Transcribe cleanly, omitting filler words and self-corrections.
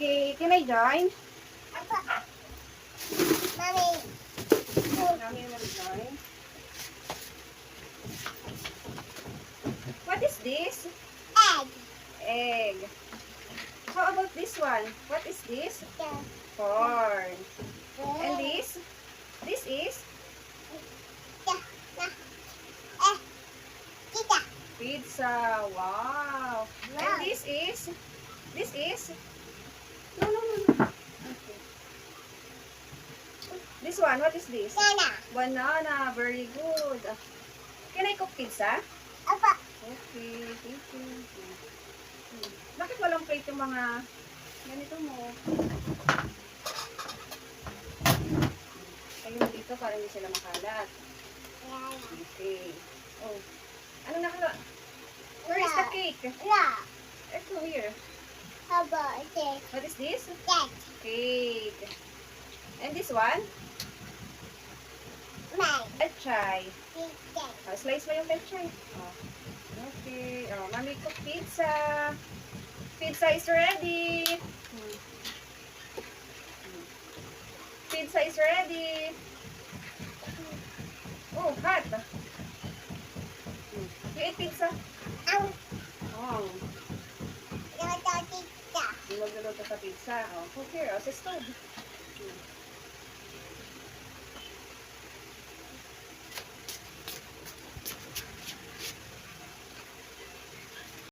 Okay, can I join? Mommy. Mommy will join. What is this? Egg. Egg. How about this one? What is this? The Corn. And this? This is Tita. pizza. Wow. And Wow. this is? This is? No, no, no, no. Okay. This one, what is this? Nana. Banana. Very good. Can I cook pizza? Apa. Okay, thank you. Bakit walang plate yung mga ganito mo? Ayun dito para hindi sila makalat. Okay. Oh. Ano nakala? Where is the cake? Yeah. Ito here. How about this? What is this? That. Cake. And this one? Mine. Pechay. That. Oh, slice mo yung pechay. Oh. Okay. Oh, Mommy cook pizza. Pizza is ready. Pizza is ready. Oh, hot. You eat pizza? Ow. Oh. Tita. Magluluto sa pizza. Oh, cook here. Oh, sa stove.